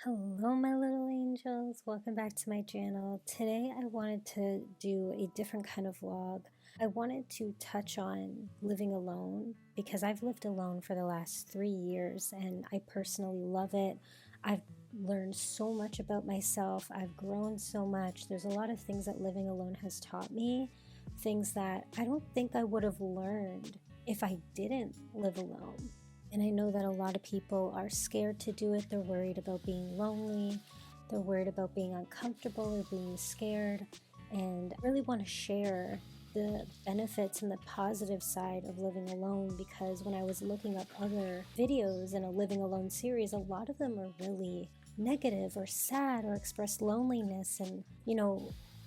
Hello, my little angels. Welcome back to my channel. Today, I wanted to do a different kind of vlog. I wanted to touch on living alone because I've lived alone for the last 3 years and I personally love it. I've learned so much about myself. I've grown so much. There's a lot of things that living alone has taught me, things that I don't think I would have learned if I didn't live alone. And I know that a lot of people are scared to do it. They're worried about being lonely. They're worried about being uncomfortable or being scared. And I really want to share the benefits and the positive side of living alone, because when I was looking up other videos in a living alone series, a lot of them are really negative or sad or express loneliness. And,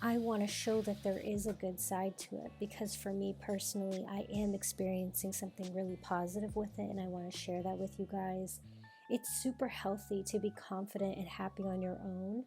I want to show that there is a good side to it, because for me personally, I am experiencing something really positive with it, and I want to share that with you guys. It's super healthy to be confident and happy on your own.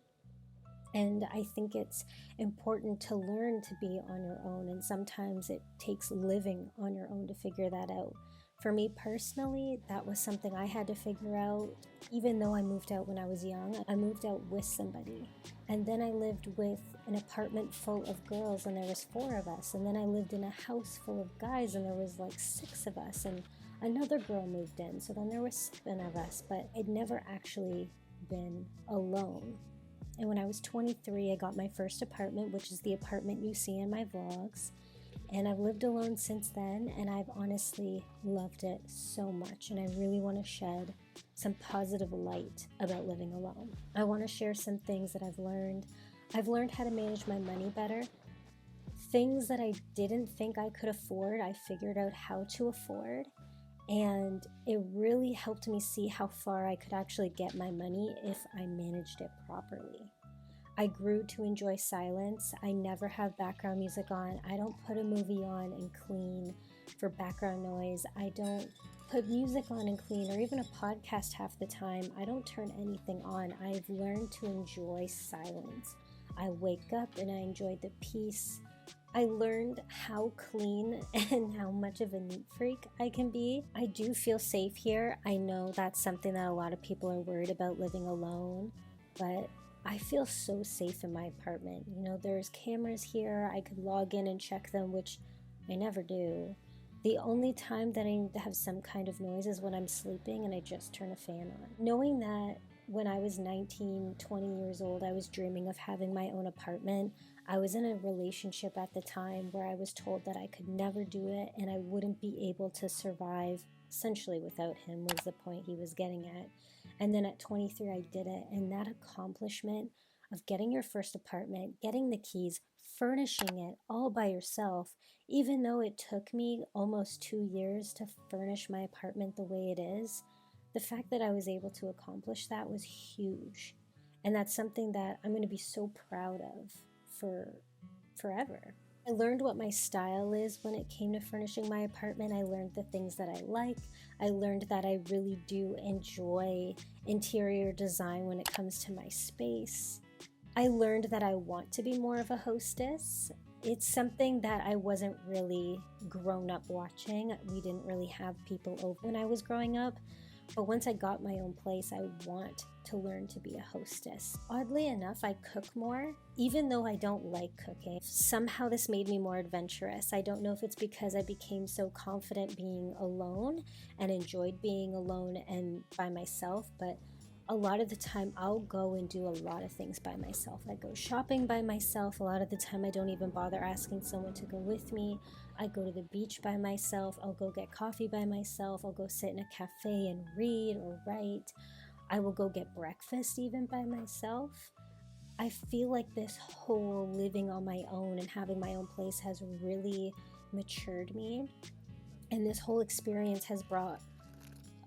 And I think it's important to learn to be on your own, and sometimes it takes living on your own to figure that out. For me personally, that was something I had to figure out. Even though I moved out when I was young, I moved out with somebody. And then I lived with an apartment full of girls and there was 4 of us. And then I lived in a house full of guys and there was like 6 of us. And another girl moved in, so then there were 7 of us. But I'd never actually been alone. And when I was 23, I got my first apartment, which is the apartment you see in my vlogs. And I've lived alone since then, and I've honestly loved it so much. And I really want to shed some positive light about living alone. I want to share some things that I've learned. I've learned how to manage my money better. Things that I didn't think I could afford, I figured out how to afford. And it really helped me see how far I could actually get my money if I managed it properly. I grew to enjoy silence. I never have background music on. I don't put a movie on and clean for background noise. I don't put music on and clean, or even a podcast half the time. I don't turn anything on. I've learned to enjoy silence. I wake up and I enjoy the peace. I learned how clean and how much of a neat freak I can be. I do feel safe here. I know that's something that a lot of people are worried about living alone, but I feel so safe in my apartment. There's cameras here. I could log in and check them, which I never do. The only time that I need to have some kind of noise is when I'm sleeping and I just turn a fan on. Knowing that when I was 19, 20 years old, I was dreaming of having my own apartment. I was in a relationship at the time where I was told that I could never do it and I wouldn't be able to survive essentially without him, was the point he was getting at. And then at 23, I did it. And that accomplishment of getting your first apartment, getting the keys, furnishing it all by yourself, even though it took me almost 2 years to furnish my apartment the way it is, the fact that I was able to accomplish that was huge. And that's something that I'm going to be so proud of for forever. I learned what my style is when it came to furnishing my apartment. I learned the things that I like. I learned that I really do enjoy interior design when it comes to my space. I learned that I want to be more of a hostess. It's something that I wasn't really grown up watching. We didn't really have people over when I was growing up. But once I got my own place, I want to learn to be a hostess. Oddly enough, I cook more, even though I don't like cooking. Somehow this made me more adventurous. I don't know if it's because I became so confident being alone and enjoyed being alone and by myself, but a lot of the time I'll go and do a lot of things by myself. I go shopping by myself. A lot of the time I don't even bother asking someone to go with me. I go to the beach by myself. I'll go get coffee by myself. I'll go sit in a cafe and read or write. I will go get breakfast even by myself. I feel like this whole living on my own and having my own place has really matured me. And this whole experience has brought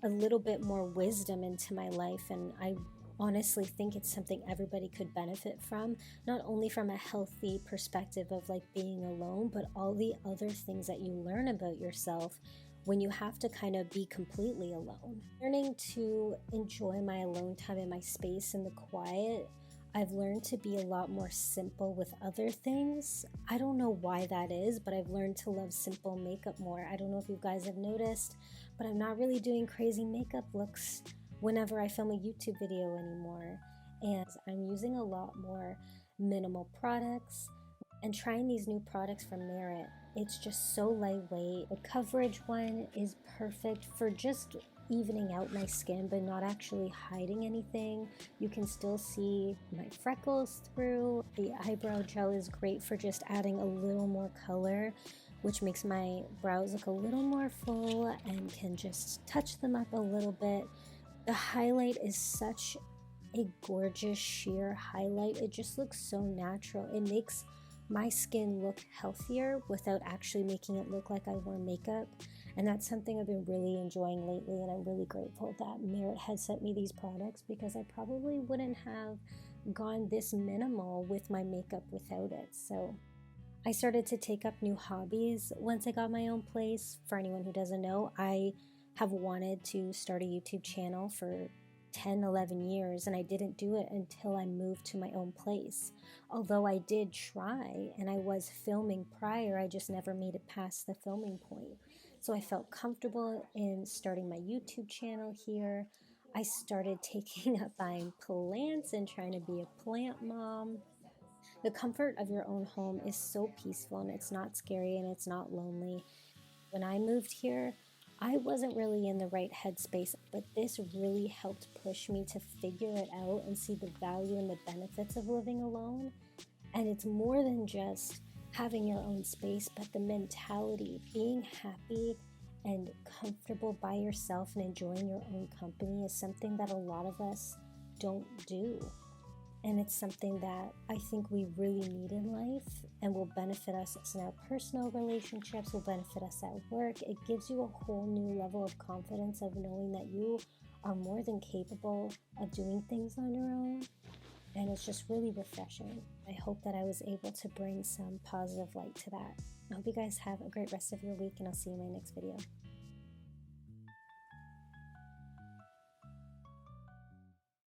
a little bit more wisdom into my life, and I honestly think it's something everybody could benefit from, not only from a healthy perspective of like being alone, but all the other things that you learn about yourself when you have to kind of be completely alone. Learning to enjoy my alone time in my space and the quiet. I've learned to be a lot more simple with other things. I don't know why that is, but I've learned to love simple makeup more. I don't know if you guys have noticed, but I'm not really doing crazy makeup looks whenever I film a YouTube video anymore. And I'm using a lot more minimal products and trying these new products from Merit. It's just so lightweight. The coverage one is perfect for just evening out my skin but not actually hiding anything. You can still see my freckles through. The eyebrow gel is great for just adding a little more color, which makes my brows look a little more full and can just touch them up a little bit. The highlight is such a gorgeous sheer highlight. It just looks so natural. It makes my skin look healthier without actually making it look like I wore makeup. And that's something I've been really enjoying lately, and I'm really grateful that Merit has sent me these products because I probably wouldn't have gone this minimal with my makeup without it. So I started to take up new hobbies once I got my own place. For anyone who doesn't know, I have wanted to start a YouTube channel for 10, 11 years, and I didn't do it until I moved to my own place. Although I did try and I was filming prior, I just never made it past the filming point. So I felt comfortable in starting my YouTube channel here. I started taking up buying plants and trying to be a plant mom. The comfort of your own home is so peaceful, and it's not scary and it's not lonely. When I moved here, I wasn't really in the right headspace, but this really helped push me to figure it out and see the value and the benefits of living alone. And it's more than just having your own space, but the mentality, being happy and comfortable by yourself and enjoying your own company is something that a lot of us don't do. And it's something that I think we really need in life and will benefit us in our personal relationships, will benefit us at work. It gives you a whole new level of confidence of knowing that you are more than capable of doing things on your own. And it's just really refreshing. I hope that I was able to bring some positive light to that. I hope you guys have a great rest of your week, and I'll see you in my next video.